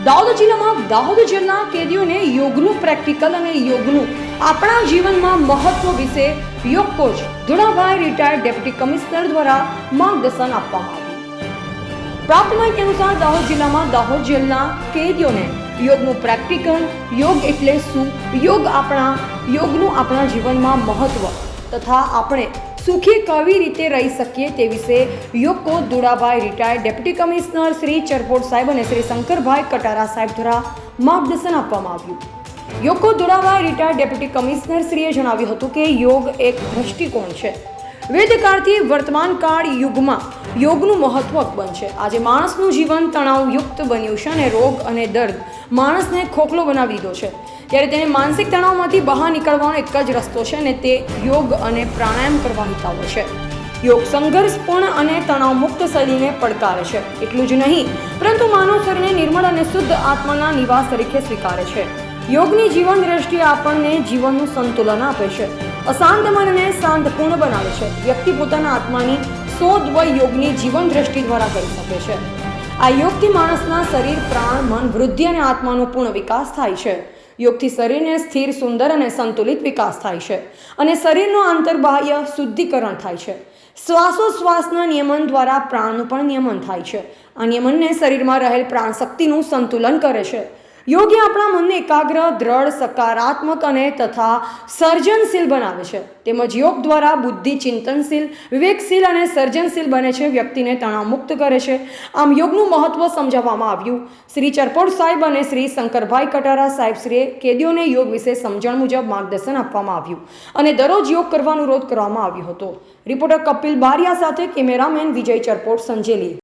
દાહોદ જિલ્લામાં દાહોદ જેલના કેદીઓને યોગનું પ્રેક્ટિકલ અને યોગનું આપણા જીવનમાં મહત્વ વિશે yoga coach Dhulabhai retired deputy commissioner દ્વારા માર્ગદર્શન આપવામાં આવ્યું। પ્રાપ્ત માહિતી અનુસાર દાહોદ જિલ્લામાં દાહોદ જેલના કેદીઓને યોગનું પ્રેક્ટિકલ, યોગ એટલે શું, યોગનું આપણા જીવનમાં મહત્વ તથા આપણે સુખી કેવી રીતે રહી શકીએ તે વિશે yoga coach Dhulabhai retired deputy commissioner Shri Charpot સાહેબ અને શ્રી શંકરભાઈ કટારા સાહેબ દ્વારા માર્ગદર્શન આપવામાં આવ્યું। યોગ coach Dhulabhai retired deputy commissioner શ્રીએ જણાવ્યું હતું કે યોગ એક દ્રષ્ટિકોણ છે। વેદકાળથી વર્તમાન કાળ યુગમાં યોગનું મહત્વ અકબંધ છે। આજે માણસનું જીવન તણાવયુક્ત બન્યું છે અને રોગ અને દર્દ માણસને ખોખલો બનાવી દીધો છે। ત્યારે તેને માનસિક તણાવમાંથી બહાર નીકળવાનો એક જ રસ્તો છે અને તે યોગ અને પ્રાણાયામ કરવા હિતાવો છે। યોગ સંઘર્ષપૂર્ણ અને તણાવમુક્ત શરીરને પડકારે છે। એટલું જ નહીં પરંતુ માનવ શરીરને નિર્મળ અને શુદ્ધ આત્માના નિવાસ તરીકે સ્વીકારે છે। યોગની જીવન દ્રષ્ટિએ આપણને જીવનનું સંતુલન આપે છે, અશાંત મનને શાંતપૂર્ણ બનાવે છે। વ્યક્તિ પોતાના આત્માની શોધ યોગની જીવન દ્રષ્ટિ દ્વારા કરી શકે છે। આ યોગથી માણસના શરીર, પ્રાણ, મન, વૃદ્ધિ અને આત્માનો પૂર્ણ વિકાસ થાય છે। યોગથી શરીરને સ્થિર, સુંદર અને સંતુલિત વિકાસ થાય છે અને શરીરનું આંતરબાહ્ય શુદ્ધિકરણ થાય છે। શ્વાસોશ્વાસના નિયમન દ્વારા પ્રાણનું પણ નિયમન થાય છે। આ નિયમનને શરીરમાં રહેલ પ્રાણ શક્તિનું સંતુલન કરે છે। યોગ આપણા મનને એકાગ્ર, દ્રઢ, સકારાત્મક અને તથા સર્જનશીલ બનાવે છે। તેમજ યોગ દ્વારા બુદ્ધિ ચિંતનશીલ, વિવેકશીલ અને સર્જનશીલ બને છે, વ્યક્તિને તણાવમુક્ત કરે છે। આમ યોગનું મહત્વ સમજાવવામાં આવ્યું। શ્રી ચરપોટ સાહેબ અને શ્રી શંકરભાઈ કટારા સાહેબ શ્રીએ કેદીઓને યોગ વિશે સમજણ મુજબ માર્ગદર્શન આપવામાં આવ્યું અને દરરોજ યોગ કરવાનો અનુરોધ કરવામાં આવ્યો હતો। રિપોર્ટર કપિલ બારિયા સાથે કેમેરામેન વિજય ચરપોટ, સંજેલી।